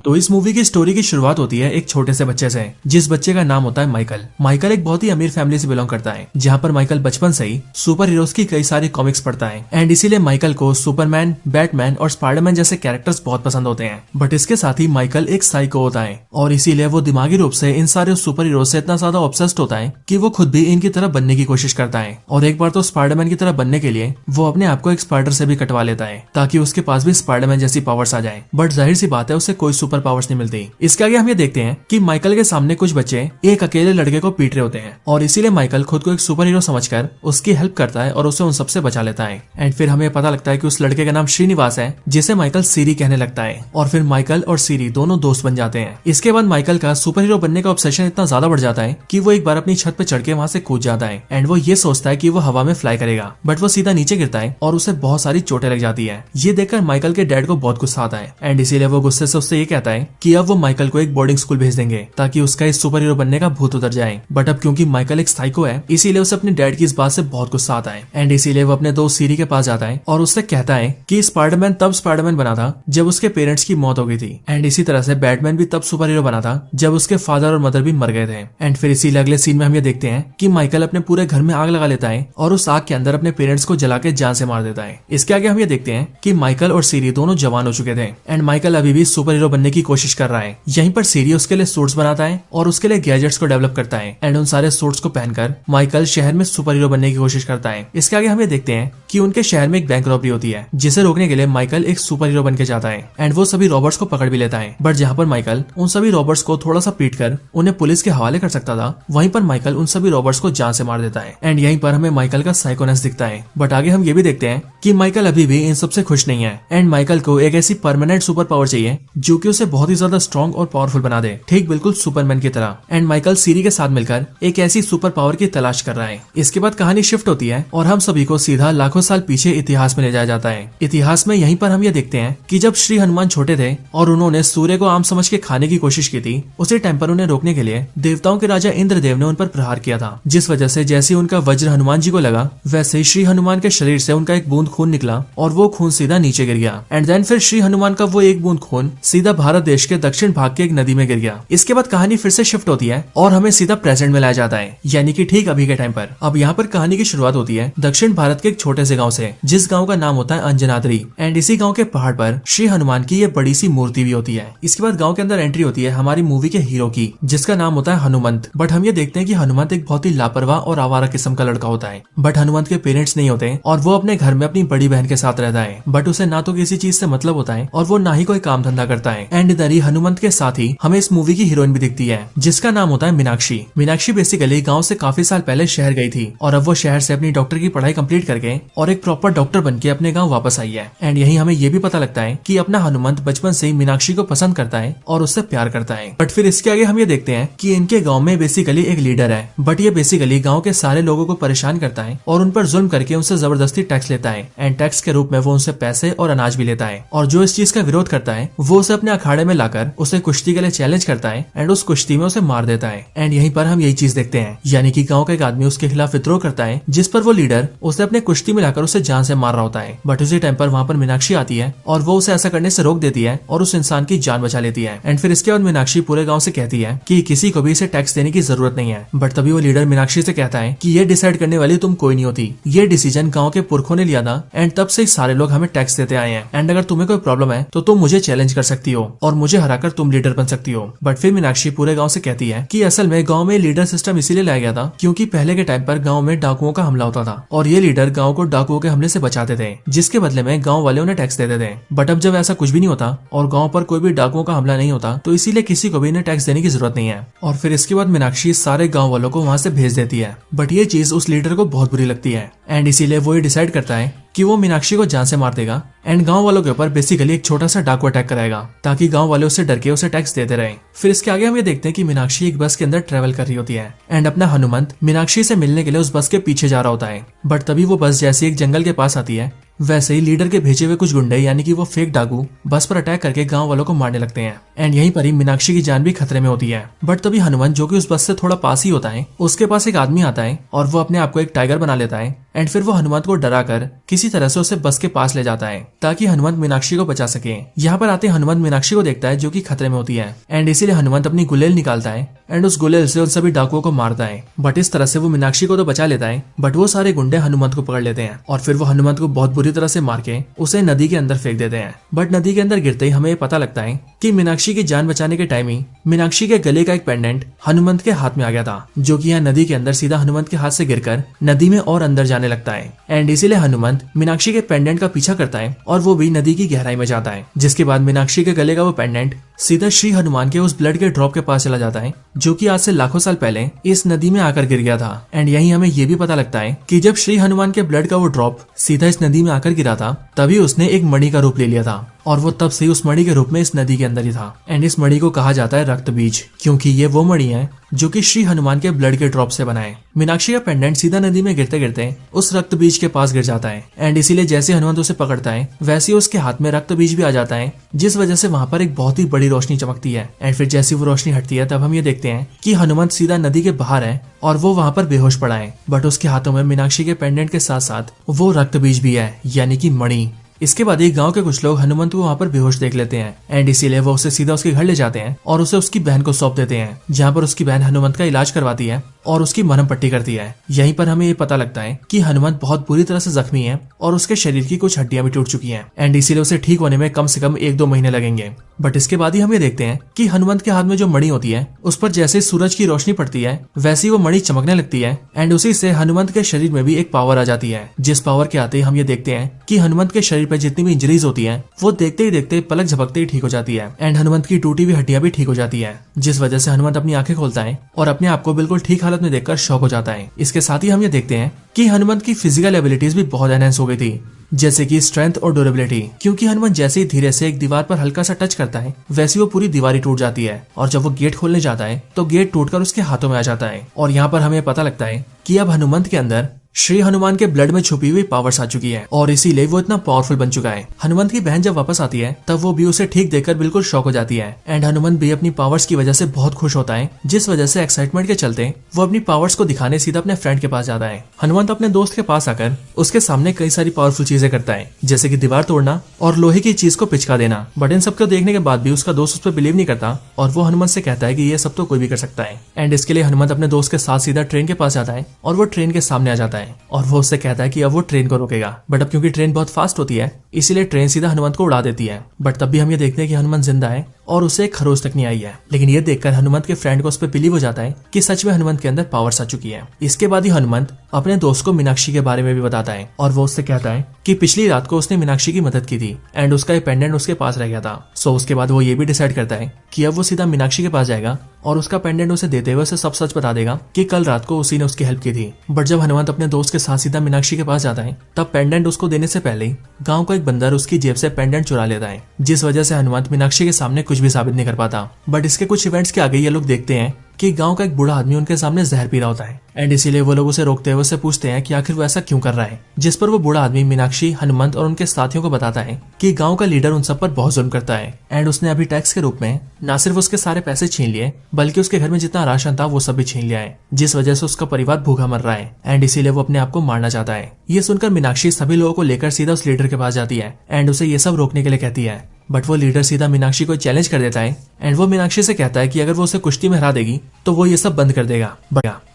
तो इस मूवी की स्टोरी की शुरुआत होती है एक छोटे से बच्चे से, जिस बच्चे का नाम होता है माइकल। माइकल एक बहुत ही अमीर फैमिली से बिलोंग करता है, जहाँ पर माइकल बचपन से ही सुपर हीरोज की कई सारी कॉमिक्स पढ़ता है एंड इसीलिए माइकल को सुपरमैन, बैटमैन और स्पाइडरमैन जैसे कैरेक्टर्स बहुत पसंद होते हैं। बट इसके साथ ही माइकल एक साइको होता है और इसीलिए वो दिमागी रूप से इन सारे सुपर हीरोज से इतना ज्यादा ऑब्सेस्ड होता है कि वो खुद भी इनकी तरह बनने की कोशिश करता है। और एक बार तो स्पाइडरमैन की तरह बनने के लिए वो अपने आप को एक स्पाइडर से भी कटवा लेता है ताकि उसके पास भी स्पाइडरमैन जैसी पावर्स आ जाए। बट जाहिर सी बात है उसे कोई सुपर पावर्स नहीं मिलती। इसके आगे हम ये देखते हैं कि माइकल के सामने कुछ बच्चे एक अकेले लड़के को पीट रहे होते हैं और इसीलिए माइकल खुद को एक सुपर हीरो समझकर उसकी हेल्प करता है और उसे उन सबसे बचा लेता है। एंड फिर हमें पता लगता है कि उस लड़के का नाम श्रीनिवास है, जिसे माइकल सीरी कहने लगता है और फिर माइकल और सीरी दोनों दोस्त बन जाते हैं। इसके बाद माइकल का सुपर हीरो बनने का ऑब्सेशन इतना ज्यादा बढ़ जाता है कि वो एक बार अपनी छत पे चढ़ के वहाँ से कूद जाता है एंड वो ये सोचता है कि वो हवा में फ्लाई करेगा, बट वो सीधा नीचे गिरता है और उसे बहुत सारी चोटें लग जाती है। ये देखकर माइकल के डैड को बहुत गुस्सा आता है एंड इसीलिए वो गुस्से से उससे ये कहता है कि अब वो माइकल को एक बोर्डिंग स्कूल भेज देंगे ताकि उसका इस सुपर हीरो बनने का भूत उतर जाए। बट अब क्योंकि माइकल एक साइको है, इसीलिए उसे अपने डैड की इस बात से बहुत गुस्सा आता है एंड इसीलिए वो अपने दोस्त सीरी के पास जाता है और उससे कहता है कि स्पाइडरमैन तब स्पाइडरमैन बना था जब उसके पेरेंट्स की मौत हो गई थी एंड इसी तरह से बैटमैन भी तब सुपर हीरो बना था जब उसके फादर और मदर भी मर गए थे। एंड फिर इसीलिए अगले सीन में हम ये देखते हैं कि माइकल अपने पूरे घर में आग लगा लेता है और उस आग के अंदर अपने पेरेंट्स को जला के जान से मार देता है। इसके आगे हम ये देखते हैं कि माइकल और सीरी दोनों जवान हो चुके थे एंड माइकल अभी भी सुपर हीरो बनने की कोशिश कर रहा है। यहीं पर सीरी उसके लिए सूट्स बनाता है और उसके लिए गैजेट्स को डेवलप करता है एंड उन सारे सूट्स को पहनकर माइकल शहर में सुपर हीरो बनने की कोशिश करता है। इसके आगे हम ये देखते हैं कि उनके शहर में एक बैंक रॉबरी होती है, जिसे रोकने के लिए माइकल एक सुपर हीरो बन के जाता है एंड वो सभी रॉबर्ट्स को पकड़ भी लेता है। बट जहाँ पर माइकल उन सभी रॉबर्ट्स को थोड़ा सा पीट कर उन्हें पुलिस के हवाले कर सकता था, वहीं पर माइकल उन सभी रॉबर्ट्स को जान से मार देता है एंड यहीं पर हमें माइकल का साइकोनेस दिखता है। बट आगे हम ये भी देखते हैं कि माइकल अभी भी इन सबसे खुश नहीं है एंड माइकल को एक ऐसी परमानेंट सुपर पावर चाहिए जो कि उसे बहुत ही ज्यादा स्ट्रॉन्ग और पावरफुल बना दे, ठीक बिल्कुल सुपरमैन की तरह। एंड माइकल सीरी के साथ मिलकर एक ऐसी सुपर पावर की तलाश कर रहा है। इसके बाद कहानी शिफ्ट होती है और हम सभी को सीधा लाखों साल पीछे इतिहास में ले जाया जाता है। इतिहास में यहीं पर हम ये देखते हैं कि जब श्री हनुमान छोटे थे और उन्होंने सूर्य को आम समझ के खाने की कोशिश की थी, उसी टाइम पर उन्हें रोकने के लिए देवताओं के राजा इंद्रदेव ने उन पर प्रहार किया था, जिस वजह से जैसे उनका वज्र हनुमान जी को लगा वैसे ही श्री हनुमान के शरीर से उनका एक बूंद खून निकला और वो खून सीधा नीचे गिर गया। एंड देन फिर श्री हनुमान का वो एक बूंद खून सीधा भारत देश के दक्षिण भाग के एक नदी में गिर गया। इसके बाद कहानी फिर से शिफ्ट होती है और हमें सीधा प्रेजेंट में लाया जाता है, यानी कि ठीक अभी के टाइम पर। अब यहाँ पर कहानी की शुरुआत होती है दक्षिण भारत के एक छोटे से गाँव से, जिस गाँव का नाम होता है अंजनाद्री एंड इसी गाँव के पहाड़ पर श्री हनुमान की ये बड़ी सी मूर्ति भी होती है। इसके बाद गाँव के अंदर एंट्री होती है हमारी मूवी के हीरो की, जिसका नाम होता है हनुमंत। बट हम ये देखते हैं कि हनुमंत एक बहुत ही लापरवाह और आवारा किस्म का लड़का होता है। बट हनुमंत के पेरेंट्स नहीं होते और वो अपने घर में अपनी बड़ी बहन के साथ रहता है। बट उसे ना तो किसी चीज से मतलब होता है और वो ना ही कोई काम धंधा करता है। एंड इधर ही हनुमंत के साथ ही हमें इस मूवी की हीरोइन भी दिखती है, जिसका नाम होता है मीनाक्षी। मीनाक्षी बेसिकली गाँव से काफी साल पहले शहर गई थी और अब वो शहर से अपनी डॉक्टर की पढ़ाई कंप्लीट करके और एक प्रॉपर डॉक्टर बन के अपने गाँव वापस आई है। एंड यही हमें ये भी पता लगता है कि अपना हनुमंत बचपन से ही मीनाक्षी को पसंद करता है और उससे प्यार करता है। बट फिर इसके आगे हम ये देखते हैं कि इनके गाँव में बेसिकली एक लीडर है, बट ये बेसिकली गाँव के सारे लोगों को परेशान करता है और उन पर जुल्म करके उनसे जबरदस्ती टैक्स लेता है एंड टैक्स के रूप में वो उनसे पैसे और अनाज भी लेता है। और जो इस चीज का विरोध करता है वो उसे अपने अखाड़े में लाकर उसे कुश्ती के लिए चैलेंज करता है एंड उस कुश्ती में उसे मार देता है। एंड यहीं पर हम यही चीज देखते हैं, यानी कि गाँव का एक आदमी उसके खिलाफ विद्रोह करता है, जिस पर वो लीडर उसे अपने कुश्ती में लाकर उसे जान से मार रहा होता है। बट उसी टाइम पर वहाँ पर मीनाक्षी आती है और वो उसे ऐसा करने से रोक देती है और उस इंसान की जान बचा लेती है। एंड फिर इसके बाद मीनाक्षी पूरे गाँव से कहती है कि किसी को भी इसे टैक्स देने की जरूरत नहीं है। बट तभी वो लीडर मीनाक्षी से कहता है कि ये डिसाइड करने वाली तुम कोई नहीं होती, ये डिसीजन गाँव के पुरखों ने लिया था एंड तब से सारे लोग हमें टैक्स देते आए हैं। एंड अगर तुम्हें कोई प्रॉब्लम है तो तुम मुझे चैलेंज कर सकती हो और मुझे हराकर तुम लीडर बन सकती हो। बट फिर मीनाक्षी पूरे गाँव से कहती है कि असल में गाँव में लीडर सिस्टम इसीलिए लाया गया था क्योंकि पहले के टाइम पर गाँव में डाकुओं का हमला होता था और ये लीडर गाँव को डाकुओं के हमले से बचाते थे, जिसके बदले में गाँव वाले उन्हें टैक्स देते थे। बट अब जब ऐसा कुछ भी नहीं होता और गाँव पर कोई भी डाकुओं का हमला नहीं होता तो इसीलिए किसी को भी इन्हें टैक्स देने की जरूरत नहीं है। और फिर इसके बाद मीनाक्षी सारे गाँव वालों को वहाँ से भेज देती है। बट ये चीज उस लीडर को बहुत बुरी लगती है एंड इसीलिए वो ये डिसाइड करता है कि वो मीनाक्षी को जान से मार देगा एंड गांव वालों के ऊपर बेसिकली एक छोटा सा डाकू अटैक कराएगा ताकि गांव वाले उससे डर के उसे टैक्स देते रहे। फिर इसके आगे हम ये देखते हैं कि मीनाक्षी एक बस के अंदर ट्रेवल कर रही होती है एंड अपना हनुमंत मीनाक्षी से मिलने के लिए उस बस के पीछे जा रहा होता है। बट तभी वो बस जैसे एक जंगल के पास आती है, वैसे ही लीडर के भेजे हुए कुछ गुंडे यानी कि वो फेक डाकू बस पर अटैक करके गांव वालों को मारने लगते हैं एंड यहीं पर ही मीनाक्षी की जान भी खतरे में होती है। बट तभी हनुमंत जो कि उस बस से थोड़ा पास ही होता है, उसके पास एक आदमी आता है और वो अपने आप को एक टाइगर बना लेता है एंड फिर वो हनुमंत को डराकर किसी तरह से उसे बस के पास ले जाता है ताकि हनुमंत मीनाक्षी को बचा सके। यहाँ पर आते हनुमंत मीनाक्षी को देखता है जो कि खतरे में होती है एंड इसीलिए हनुमंत अपनी गुलेल निकालता है एंड उस गुलेल से उन सभी डाकुओं को मारता है। बट इस तरह से वो मीनाक्षी को तो बचा लेता है, बट वो सारे गुंडे हनुमंत को पकड़ लेते हैं और फिर वो हनुमंत को बहुत बुरी तरह से मार के उसे नदी के अंदर फेंक देते हैं। बट नदी के अंदर गिरते ही हमें ये पता लगता है कि मीनाक्षी की जान बचाने के टाइम ही मीनाक्षी के गले का एक पेंडेंट हनुमंत के हाथ में आ गया था, जो कि यहाँ नदी के अंदर सीधा हनुमंत के हाथ से गिरकर नदी में और अंदर जाने लगता है। एंड इसीलिए हनुमंत मीनाक्षी के पेंडेंट का पीछा करता है और वो भी नदी की गहराई में जाता है, जिसके बाद मीनाक्षी के गले का वो पेंडेंट सीधा श्री हनुमान के उस ब्लड के ड्रॉप के पास चला जाता है, जो कि आज से लाखों साल पहले इस नदी में आकर गिर गया था। एंड यही हमें ये भी पता लगता है कि जब श्री हनुमान के ब्लड का वो ड्रॉप सीधा इस नदी में आकर गिरा था, तभी उसने एक मणि का रूप ले लिया था और वो तब से उस मणि के रूप में इस नदी के अंदर ही था। एंड इस मणि को कहा जाता है रक्त बीज, क्योंकि ये वो मणि है जो कि श्री हनुमान के ब्लड के ड्रॉप से बना है। मीनाक्षी का पेंडेंट सीधा नदी में गिरते गिरते उस रक्त बीज के पास गिर जाता है एंड इसीलिए जैसे हनुमंत उसे पकड़ता है वैसे ही उसके हाथ में रक्त बीज भी आ जाता है, जिस वजह से वहाँ पर एक बहुत ही बड़ी रोशनी चमकती है। एंड फिर जैसी वो रोशनी हटती है तब हम ये देखते हैं कि हनुमंत सीधा नदी के बाहर है और वो वहाँ पर बेहोश पड़ा है, बट उसके हाथों में मीनाक्षी के पेंडेंट के साथ साथ वो रक्त बीज भी है, यानी कि मणि। इसके बाद एक गांव के कुछ लोग हनुमंत को वहाँ पर बेहोश देख लेते हैं एंड इसीलिए वो उसे सीधा उसके घर ले जाते हैं और उसे उसकी बहन को सौंप देते हैं, जहाँ पर उसकी बहन हनुमंत का इलाज करवाती है और उसकी मरहम पट्टी करती है। यहीं पर हमें ये पता लगता है कि हनुमंत बहुत बुरी तरह से जख्मी है और उसके शरीर की कुछ हड्डियां भी टूट चुकी हैं एंड इसीलिए उसे ठीक होने में कम से कम 1-2 महीने लगेंगे। बट इसके बाद ही हम ये देखते हैं कि हनुमंत के हाथ में जो मणि होती है उस पर जैसे सूरज की रोशनी पड़ती है वैसी वो मणि चमकने लगती है एंड उसी से हनुमंत के शरीर में भी एक पावर आ जाती है, जिस पावर के आते ही हम ये देखते हैं कि हनुमंत के शरीर पर जितनी भी इंजरीज होती है वो देखते ही देखते पलक झपकते ही ठीक हो जाती है एंड हनुमंत की टूटी हुई हड्डियां भी ठीक हो जाती है, जिस वजह से हनुमंत अपनी आंखें खोलता है और अपने आप को बिल्कुल ठीक हालत में देखकर शॉक हो जाता है। इसके साथ ही हम ये देखते हैं कि हनुमंत की फिजिकल एबिलिटीज भी बहुत एनहेंस हो गई थी, जैसे कि स्ट्रेंथ और ड्यूरेबिलिटी, क्योंकि हनुमंत जैसे ही धीरे से एक दीवार पर हल्का सा टच करता है वैसी वो पूरी दीवार ही टूट जाती है और जब वो गेट खोलने जाता है तो गेट टूटकर उसके हाथों में आ जाता है। और यहाँ पर हमें पता लगता है कि अब हनुमंत के अंदर श्री हनुमान के ब्लड में छुपी हुई पावर्स आ चुकी है और इसीलिए वो इतना पावरफुल बन चुका है। हनुमंत की बहन जब वापस आती है तब वो भी उसे ठीक देखकर बिल्कुल शॉक हो जाती है एंड हनुमंत भी अपनी पावर्स की वजह से बहुत खुश होता है, जिस वजह से एक्साइटमेंट के चलते वो अपनी पावर्स को दिखाने सीधा अपने फ्रेंड के पास जाता है। हनुमंत अपने दोस्त के पास आकर उसके सामने कई सारी पावरफुल चीजें करता है, जैसे कि दीवार तोड़ना और लोहे की चीज को पिचका देना। बट इन सबको देखने के बाद भी उसका दोस्त उस पर बिलीव नहीं करता और वो हनुमंत से कहता है कि ये सब तो कोई भी कर सकता है। एंड इसके लिए हनुमंत अपने दोस्त के साथ सीधा ट्रेन के पास जाता है और वो ट्रेन के सामने आ जाता है और वो उससे कहता है कि अब वो ट्रेन को रोकेगा। बट अब क्योंकि ट्रेन बहुत फास्ट होती है इसीलिए ट्रेन सीधा हनुमंत को उड़ा देती है। बट तब भी हम ये देखते हैं कि हनुमंत जिंदा है और उसे एक खरोच तक नहीं आई है, लेकिन ये देखकर हनुमंत के फ्रेंड को उस पर बिलीव हो जाता है कि सच में हनुमंत के अंदर पावर्स आ चुकी है। इसके बाद ही हनुमंत अपने दोस्त को मीनाक्षी के बारे में भी बताता है और वो उससे कहता है कि पिछली रात को उसने मीनाक्षी की मदद की थी एंड उसका ये पेंडेंट उसके पास रह गया था। सो उसके बाद वो ये भी डिसाइड करता है कि अब वो सीधा मीनाक्षी के पास जाएगा और उसका पेंडेंट उसे देते हुए उसे सब सच बता देगा कि कल रात को उसी ने उसकी हेल्प की थी। बट जब हनुमंत अपने दोस्त के साथ सीधा मीनाक्षी के पास जाता है तब पेंडेंट उसको देने से पहले ही गांव का एक बंदर उसकी जेब से पेंडेंट चुरा लेता है, जिस वजह से हनुमंत मीनाक्षी के सामने कुछ भी साबित नहीं कर पाता। बट इसके कुछ इवेंट्स के आगे ये लोग देखते हैं कि गांव का एक बूढ़ा आदमी उनके सामने जहर पी रहा होता है एंड इसीलिए वो लोग उसे रोकते हुए उससे पूछते हैं कि आखिर वो ऐसा क्यों कर रहा है, जिस पर वो बूढ़ा आदमी मीनाक्षी, हनुमंत और उनके साथियों को बताता है कि गांव का लीडर उन सब पर बहुत जुल्म करता है एंड उसने अभी टैक्स के रूप में न सिर्फ उसके सारे पैसे छीन लिए बल्कि उसके घर में जितना राशन था वो सब भी छीन लिया है, जिस वजह से उसका परिवार भूखा मर रहा है एंड इसीलिए वो अपने आप को मारना चाहता है। ये सुनकर मीनाक्षी सभी लोगों को लेकर सीधा उस लीडर के पास जाती है एंड उसे ये सब रोकने के लिए कहती है। बट वो लीडर सीधा मीनाक्षी को चैलेंज कर देता है एंड वो मीनाक्षी से कहता है कि अगर वो उसे कुश्ती में हरा देगी तो वो ये सब बंद कर देगा।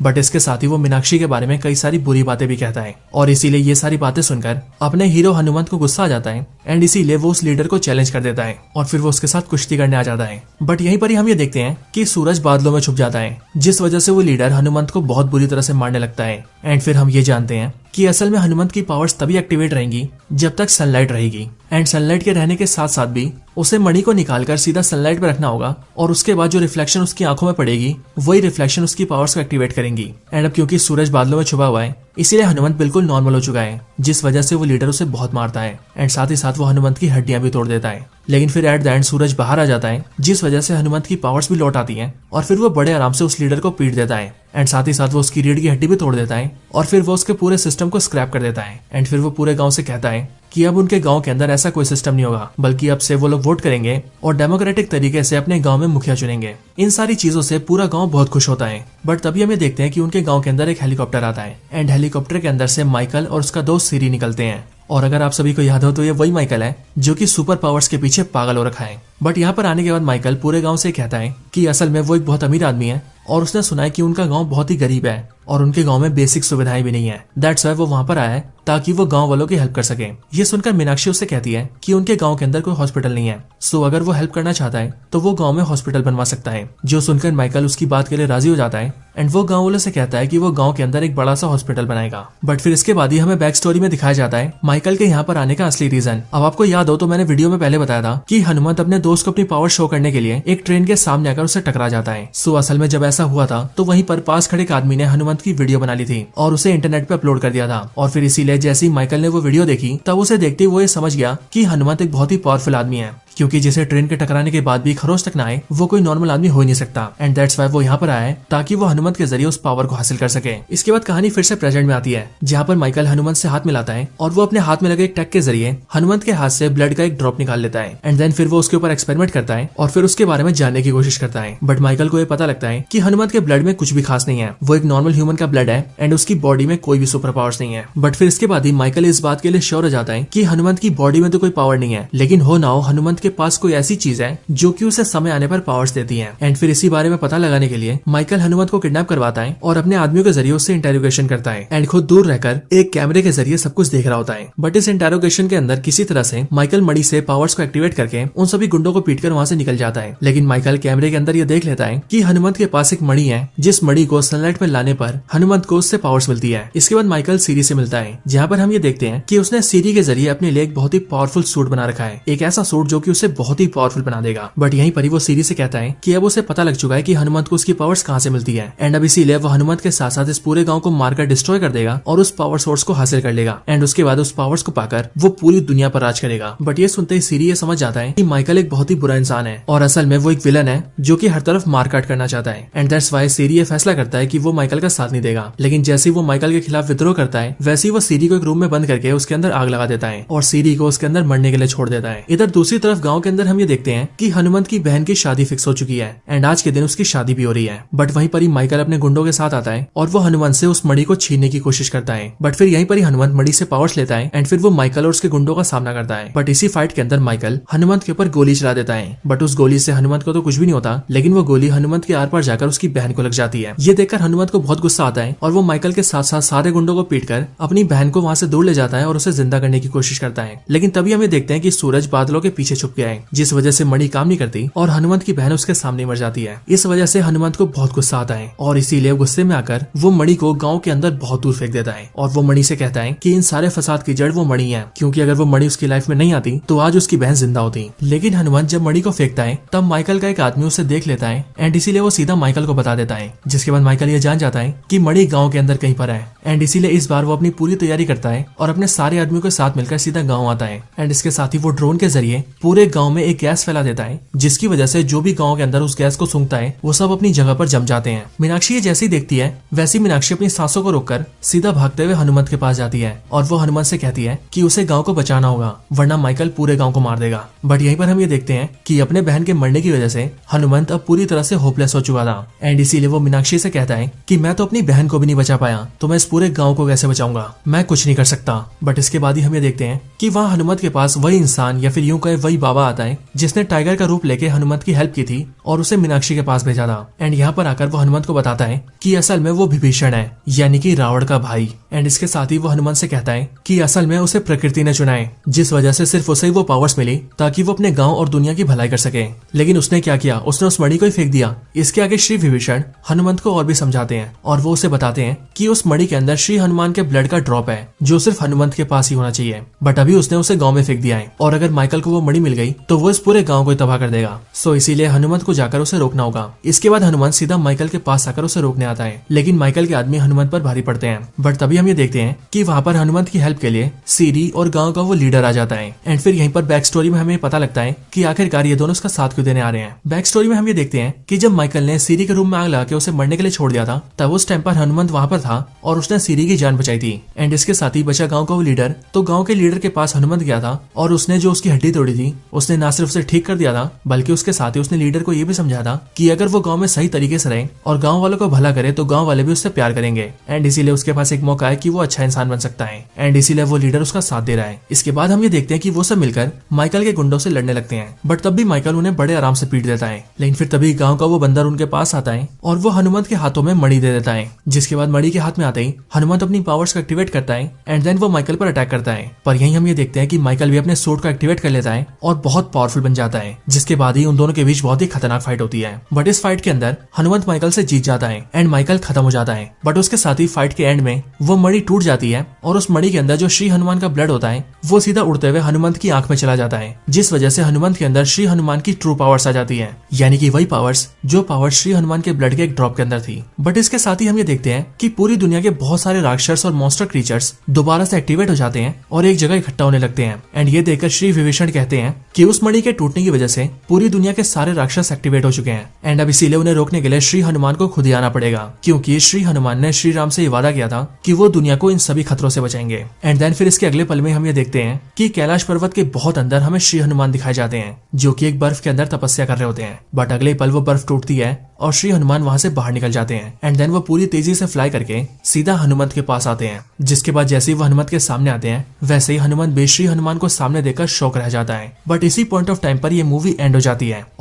बट इसके साथ ही वो मीनाक्षी के बारे में कई सारी बुरी बातें भी कहता है और इसीलिए ये सारी बातें सुनकर अपने हीरो हनुमंत को गुस्सा आ जाता है एंड इसीलिए वो उस लीडर को चैलेंज कर देता है और फिर वो उसके साथ कुश्ती करने आ जाता है। बट यहीं पर ही हम ये देखते हैं कि सूरज बादलों में छुप जाता है, जिस वजह से वो लीडर हनुमंत को बहुत बुरी तरह से मारने लगता है एंड फिर हम ये जानते हैं कि असल में हनुमंत की पावर्स तभी एक्टिवेट रहेंगी जब तक सनलाइट रहेगी एंड सनलाइट के रहने के साथ साथ भी उसे मणि को निकालकर सीधा सनलाइट पर रखना होगा और उसके बाद जो रिफ्लेक्शन उसकी आंखों में पड़ेगी वही रिफ्लेक्शन उसकी पावर्स को एक्टिवेट करेंगी। एंड अब क्योंकि सूरज बादलों में छुपा हुआ है इसीलिए हनुमंत बिल्कुल नॉर्मल हो चुका है, जिस वजह से वो लीडर उसे बहुत मारता है एंड साथ ही साथ वो हनुमंत की हड्डियां भी तोड़ देता है। लेकिन फिर एट द एंड सूरज बाहर आ जाता है, जिस वजह से हनुमंत की पावर्स भी लौट आती हैं और फिर वो बड़े आराम से उस लीडर को पीट देता है एंड साथ ही साथ वो उसकी रीढ़ की हड्डी भी तोड़ देता है और फिर वो उसके पूरे सिस्टम को स्क्रैप कर देता है एंड फिर वो पूरे गांव से कहता है कि अब उनके गांव के अंदर ऐसा कोई सिस्टम नहीं होगा, बल्कि अब से वो लोग वोट करेंगे और डेमोक्रेटिक तरीके से अपने गांव में मुखिया चुनेंगे। इन सारी चीजों से पूरा गांव बहुत खुश होता है। बट तभी हम ये देखते हैं कि उनके गांव के अंदर एक हेलीकॉप्टर आता है एंड हेलीकॉप्टर के अंदर से माइकल और उसका दोस्त सीरी निकलते हैं। और अगर आप सभी को याद हो तो ये वही माइकल है जो कि सुपर पावर्स के पीछे पागल हो रखा है। बट यहाँ पर आने के बाद माइकल पूरे गांव से कहता है कि असल में वो एक बहुत अमीर आदमी है और उसने सुना है कि उनका गांव बहुत ही गरीब है और उनके गांव में बेसिक सुविधाएं भी नहीं है। दैट्स व्हाई वो वहां पर आया है ताकि वो गांव वालों की हेल्प कर सके। ये सुनकर मीनाक्षी उससे कहती है कि उनके गांव के अंदर कोई हॉस्पिटल नहीं है, सो अगर वो हेल्प करना चाहता है तो वो गांव में हॉस्पिटल बनवा सकता है। जो सुनकर माइकल उसकी बात के लिए राजी हो जाता है एंड वो गांव वालों से कहता है कि वो गांव के अंदर एक बड़ा सा हॉस्पिटल बनाएगा। बट फिर इसके बाद ही हमें बैक स्टोरी में दिखाया जाता है माइकल के यहाँ पर आने का असली रीजन। अब आपको याद हो तो मैंने वीडियो में पहले बताया था कि हनुमंत अपने दोस्त को अपनी पावर शो करने के लिए एक ट्रेन के सामने आकर उससे टकरा जाता है। सो असल में जब ऐसा हुआ था तो वहीं पर पास खड़े एक आदमी ने हनुमंत की वीडियो बना ली थी और उसे इंटरनेट पे अपलोड कर दिया था। और फिर इसीलिए जैसे ही माइकल ने वो वीडियो देखी तब उसे देखते ही वो ये समझ गया कि हनुमंत एक बहुत ही पावरफुल आदमी है, क्योंकि जिसे ट्रेन के टकराने के बाद भी खरोच तक ना आए वो कोई नॉर्मल आदमी हो ही नहीं सकता। एंड दैट्स व्हाई वो यहाँ पर आया है ताकि वो हनुमंत के जरिए उस पावर को हासिल कर सके। इसके बाद कहानी फिर से प्रेजेंट में आती है जहाँ पर माइकल हनुमंत से हाथ मिलाता है और वो अपने हाथ में लगे एक टैग के जरिए हनुमंत के हाथ से ब्लड का एक ड्रॉप निकाल लेता है। एंड देन फिर वो उसके ऊपर एक्सपेरिमेंट करता है और फिर उसके बारे में जानने की कोशिश करता है। बट माइकल को ये पता लगता है कि हनुमंत के ब्लड में कुछ भी खास नहीं है, वो एक नॉर्मल ह्यूमन का ब्लड है एंड उसकी बॉडी में कोई भी सुपर पावर्स नहीं है। बट फिर इसके बाद ही माइकल इस बात के लिए श्योर हो जाता है कि हनुमंत की बॉडी में तो कोई पावर नहीं है, लेकिन हो ना हो हनुमंत के पास कोई ऐसी चीज है जो कि उसे समय आने पर पावर्स देती है। एंड फिर इसी बारे में पता लगाने के लिए माइकल हनुमंत को किडनैप करवाता है और अपने आदमियों के जरिए उससे इंटेरोगेशन करता है एंड खुद दूर रहकर एक कैमरे के जरिए सब कुछ देख रहा होता है। बट इस इंटेरोगेशन के अंदर किसी तरह से माइकल मणि से पावर्स को एक्टिवेट करके उन सभी गुंडों को पीटकर वहां से निकल जाता है। लेकिन माइकल कैमरे के अंदर ये देख लेता है कि हनुमंत के पास एक मणि है, जिस मणि को सनलाइट में लाने पर हनुमंत को उससे पावर्स मिलती है। इसके बाद माइकल सीरी से मिलता है जहाँ पर हम ये देखते हैं कि उसने सीरी के जरिए अपने लिए एक बहुत ही पावरफुल सूट बना रखा है, एक ऐसा सूट जो कि उसे बहुत ही पावरफुल बना देगा। बट यहीं पर वो सीरी से कहता है कि अब उसे पता लग चुका है कि हनुमंत को उसकी पावर्स कहाँ से मिलती है एंड अब इसीलिए वो हनुमंत के साथ साथ इस पूरे गांव को मारकर डिस्ट्रॉय कर देगा और उस पावर सोर्स को हासिल कर लेगा एंड उसके बाद उस पावर्स को पाकर वो पूरी दुनिया पर राज करेगा। बट ये सुनते ही सीरी ये समझ जाता है कि माइकल एक बहुत ही बुरा इंसान है और असल में वो एक विलन है जो कि हर तरफ मारकाट करना चाहता है। एंड दैट्स व्हाई सीरी ये फैसला करता है कि वो माइकल का साथ नहीं देगा। लेकिन जैसे ही वो माइकल के खिलाफ विद्रोह करता है वैसे ही वो सीरी को एक रूम में बंद करके उसके अंदर आग लगा देता है और सीरी को उसके अंदर मरने के लिए छोड़ देता है। इधर दूसरी तरफ गाँव के अंदर हम ये देखते हैं कि हनुमंत की बहन की शादी फिक्स हो चुकी है एंड आज के दिन उसकी शादी भी हो रही है। बट वहीं पर ही माइकल अपने गुंडों के साथ आता है और वो हनुमंत से उस मणि को छीनने की कोशिश करता है। बट फिर यहीं पर ही हनुमंत मणि से पावर्स लेता है एंड फिर वो माइकल और उसके गुंडों का सामना करता है। बट इसी फाइट के अंदर माइकल हनुमंत के ऊपर गोली चला देता है। बट उस गोली से हनुमंत को तो कुछ भी नहीं होता, लेकिन वो गोली हनुमंत के आर पार जाकर उसकी बहन को लग जाती है। ये देखकर हनुमंत को बहुत गुस्सा आता है और वो माइकल के साथ साथ सारे गुंडों को पीटकर अपनी बहन को वहां से दूर ले जाता है और उसे जिंदा करने की कोशिश करता है। लेकिन तभी हमें देखते हैं कि सूरज बादलों के पीछे छुप गया है, जिस वजह से मणि काम नहीं करती और हनुमंत की बहन उसके सामने मर जाती है। इस वजह से हनुमंत को बहुत गुस्सा आता है और इसीलिए गुस्से में आकर वो मणि को गांव के अंदर बहुत दूर फेंक देता है और वो मणि से कहता है कि इन सारे फसाद की जड़ वो मणि है, क्योंकि अगर वो मणि उसकी लाइफ में नहीं आती तो आज उसकी बहन जिंदा होती। लेकिन हनुमंत जब मणि को फेंकता है तब माइकल का एक आदमी उसे देख लेता है एंड इसीलिए वो सीधा माइकल को बता देता है, जिसके बाद माइकल ये जान जाता है कि मणि गाँव के अंदर कहीं पर है एंड इसीलिए इस बार वो अपनी पूरी तैयारी करता है और अपने सारे आदमियों के साथ मिलकर सीधा गाँव आता है। एंड इसके साथ ही वो ड्रोन के जरिए पूरे गाँव में एक गैस फैला देता है, जिसकी वजह से जो भी गाँव के अंदर उस गैस को सूंघता है वो सब अपनी जगह पर जम जाते हैं। मीनाक्षी ये जैसे ही देखती है वैसी मीनाक्षी अपनी सांसों को रोककर सीधा भागते हुए हनुमंत के पास जाती है और वो हनुमंत से कहती है कि उसे गांव को बचाना होगा वरना माइकल पूरे गांव को मार देगा। बट यहीं पर हम ये देखते हैं कि अपने बहन के मरने की वजह से हनुमंत अब पूरी तरह से होपलेस हो चुका था एंड इसीलिए वो मीनाक्षी से कहता है कि मैं तो अपनी बहन को भी नहीं बचा पाया तो मैं इस पूरे गाँव को कैसे बचाऊंगा, मैं कुछ नहीं कर सकता। बट इसके बाद ही हम ये देखते हैं कि वहाँ हनुमंत के पास वही इंसान या फिर यूं कहे वही बाबा आता है जिसने टाइगर का रूप लेके हनुमंत की हेल्प की थी और उसे मीनाक्षी के पास भेजा था। एंड यहाँ पर आकर वो हनुमंत को बताता है कि असल में वो विभीषण है, यानी कि रावण का भाई। एंड इसके साथ ही वो हनुमंत से कहता है कि असल में उसे प्रकृति ने चुना है, जिस वजह से सिर्फ उसे वो पावर्स मिली ताकि वो अपने गांव और दुनिया की भलाई कर सके। लेकिन उसने क्या किया, उसने उस मणि को ही फेंक दिया। इसके आगे श्री विभीषण हनुमंत को और भी समझाते हैं और वो उसे बताते हैं कि उस मणि के अंदर श्री हनुमान के ब्लड का ड्रॉप है जो सिर्फ हनुमंत के पास ही होना चाहिए, बट अभी उसने उसे गाँव में फेंक दिया है और अगर माइकल को वो मणि मिल गई तो वो इस पूरे गाँव को तबाह कर देगा। सो इसीलिए हनुमंत को जाकर उसे रोकना होगा। इसके बाद हनुमंत सीधा माइकल के पास आकर उसे रोकने आता है, लेकिन माइकल के आदमी हनुमंत पर भारी पड़ते हैं। बट तभी हम ये देखते हैं कि वहाँ पर हनुमंत की हेल्प के लिए सीरी और गांव का वो लीडर आ जाता है। एंड फिर यहीं पर बैक स्टोरी में हमें पता लगता है कि आखिरकार ये दोनों उसका साथ क्यों देने आ रहे हैं। बैक स्टोरी में हम ये देखते हैं कि जब माइकल ने सीरी के रूम में आग लगा के उसे मरने के लिए छोड़ दिया था तब उस टाइम पर हनुमंत वहाँ पर था और उसने सीरी की जान बचाई थी। एंड इसके साथ ही बचा गाँव का वो लीडर, तो गाँव के लीडर के पास हनुमंत गया था और उसने जो उसकी हड्डी तोड़ी थी उसने ना सिर्फ उसे ठीक कर दिया था बल्कि उसके साथ ही उसने लीडर को ये भी समझाया था कि अगर वो गांव में सही तरीके से रहे और गांव वालों को भला करे तो गांव वाले भी उससे प्यार करेंगे। एंड इसीलिए उसके पास एक मौका है कि वो अच्छा इंसान बन सकता है एंड इसीलिए वो लीडर उसका साथ दे रहा है। इसके बाद हम ये देखते हैं कि वो सब मिलकर माइकल के गुंडों से लड़ने लगते हैं, बट तब भी माइकल उन्हें बड़े आराम से पीट देता है। लेकिन फिर तभी गांव का वो बंदर उनके पास आता है और वो हनुमंत के हाथों में मणि दे देता है, जिसके बाद मणि के हाथ में आते ही हनुमंत अपनी पावर्स को एक्टिवेट करता है एंड देन वो माइकल पर अटैक करता है। पर यहीं हम ये देखते हैं कि माइकल भी अपने सूट को एक्टिवेट कर लेता है और बहुत पावरफुल बन जाता है, जिसके बाद ही उन दोनों के बीच बहुत ही खतरनाक फाइट होती है। बट इस फाइट के अंदर हनुमंत माइकल से जीत जाता है एंड माइकल खत्म हो जाता है। बट उसके साथ ही फाइट के एंड में वो मणि टूट जाती है और उस मणि के अंदर जो श्री हनुमान का ब्लड होता है वो सीधा उड़ते हुए हनुमंत की आंख में चला जाता है, जिस वजह से हनुमंत के अंदर श्री हनुमान की ट्रू पावर्स आ जाती है, यानी कि वही पावर्स जो पावर्स श्री हनुमान के ब्लड के एक ड्रॉप के अंदर थी। बट इसके साथ ही हम ये देखते हैं कि पूरी दुनिया के बहुत सारे राक्षस और मॉन्स्टर क्रीचर्स दोबारा से एक्टिवेट हो जाते हैं और एक जगह इकट्ठा होने लगते हैं। एंड ये देखकर श्री विभीषण कहते हैं कि उस मणि के टूटने की वजह से पूरी दुनिया के सारे राक्षस एक्टिवेट हो चुके हैं एंड अब इसीलिए उन्हें रोकने के लिए श्री हनुमान को खुद ही आना पड़ेगा, क्योंकि श्री हनुमान ने श्री राम से ये वादा किया था कि वो दुनिया को इन सभी खतरों से बचाएंगे। एंड देन फिर इसके अगले पल में हम ये देखते हैं कि कैलाश पर्वत के बहुत अंदर हमें श्री हनुमान दिखाए जाते हैं, जो कि एक बर्फ के अंदर तपस्या कर रहे होते हैं। बट अगले पल वो बर्फ टूटती है और श्री हनुमान वहां से बाहर निकल जाते हैं एंड देन वो पूरी तेजी से फ्लाई करके सीधा हनुमंत के पास आते हैं, जिसके बाद जैसे ही वो हनुमंत के सामने आते हैं वैसे ही हनुमंत भी श्री हनुमान को सामने देखकर शॉक रह जाता है। बट इसी पॉइंट ऑफ टाइम पर ये मूवी एंड हो जाती है।